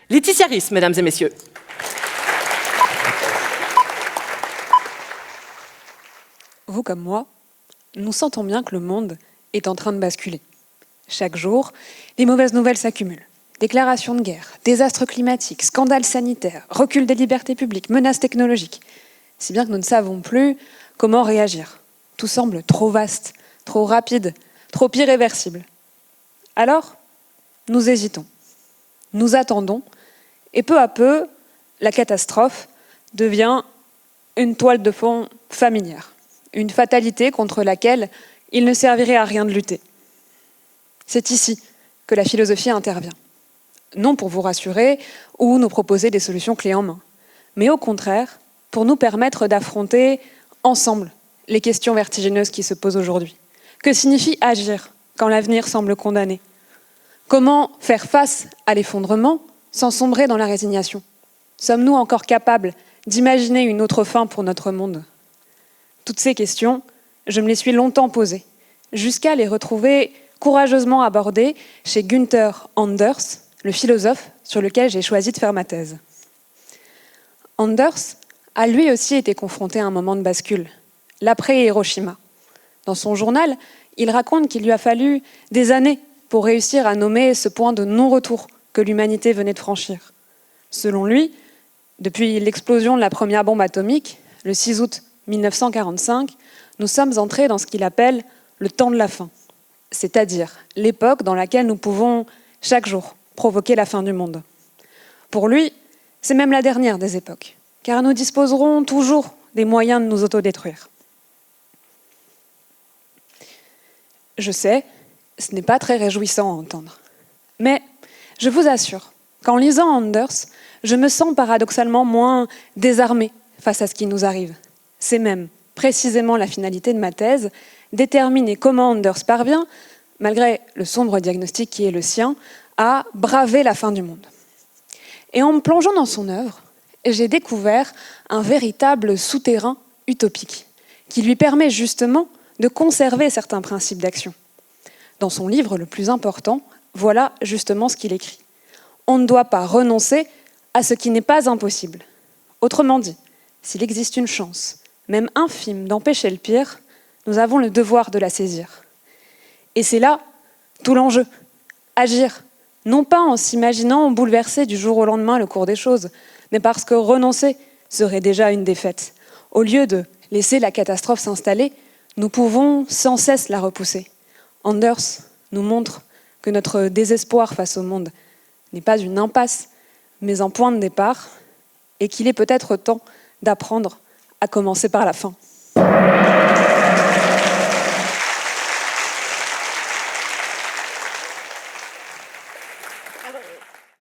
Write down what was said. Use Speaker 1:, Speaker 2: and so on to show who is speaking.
Speaker 1: Laetitia Rhys, mesdames et messieurs.
Speaker 2: Vous comme moi, nous sentons bien que le monde est en train de basculer. Chaque jour, les mauvaises nouvelles s'accumulent. Déclarations de guerre, désastres climatiques, scandales sanitaires, recul des libertés publiques, menaces technologiques. Si bien que nous ne savons plus comment réagir. Tout semble trop vaste, trop rapide, trop irréversible. Alors, nous hésitons. Nous attendons. Et peu à peu, la catastrophe devient une toile de fond familière. Une fatalité contre laquelle il ne servirait à rien de lutter. C'est ici que la philosophie intervient. Non pour vous rassurer ou nous proposer des solutions clés en main, mais au contraire, pour nous permettre d'affronter ensemble les questions vertigineuses qui se posent aujourd'hui. Que signifie agir quand l'avenir semble condamné? Comment faire face à l'effondrement sans sombrer dans la résignation? Sommes-nous encore capables d'imaginer une autre fin pour notre monde? Toutes ces questions, je me les suis longtemps posées, jusqu'à les retrouver courageusement abordées chez Günther Anders, le philosophe sur lequel j'ai choisi de faire ma thèse. Anders a lui aussi été confronté à un moment de bascule, l'après-Hiroshima. Dans son journal, il raconte qu'il lui a fallu des années pour réussir à nommer ce point de non-retour que l'humanité venait de franchir. Selon lui, depuis l'explosion de la première bombe atomique, le 6 août 1945, nous sommes entrés dans ce qu'il appelle le temps de la fin, c'est-à-dire l'époque dans laquelle nous pouvons, chaque jour, provoquer la fin du monde. Pour lui, c'est même la dernière des époques, car nous disposerons toujours des moyens de nous autodétruire. Je sais, ce n'est pas très réjouissant à entendre. Mais je vous assure qu'en lisant Anders, je me sens paradoxalement moins désarmée face à ce qui nous arrive. C'est même précisément la finalité de ma thèse, déterminer comment Anders parvient, malgré le sombre diagnostic qui est le sien, à braver la fin du monde. Et en me plongeant dans son œuvre, j'ai découvert un véritable souterrain utopique qui lui permet justement de conserver certains principes d'action. Dans son livre le plus important, voilà justement ce qu'il écrit. On ne doit pas renoncer à ce qui n'est pas impossible. Autrement dit, s'il existe une chance, même infime, d'empêcher le pire, nous avons le devoir de la saisir. Et c'est là tout l'enjeu. Agir, non pas en s'imaginant bouleverser du jour au lendemain le cours des choses, mais parce que renoncer serait déjà une défaite. Au lieu de laisser la catastrophe s'installer, nous pouvons sans cesse la repousser. Anders nous montre que notre désespoir face au monde n'est pas une impasse, mais un point de départ, et qu'il est peut-être temps d'apprendre à commencer par la fin.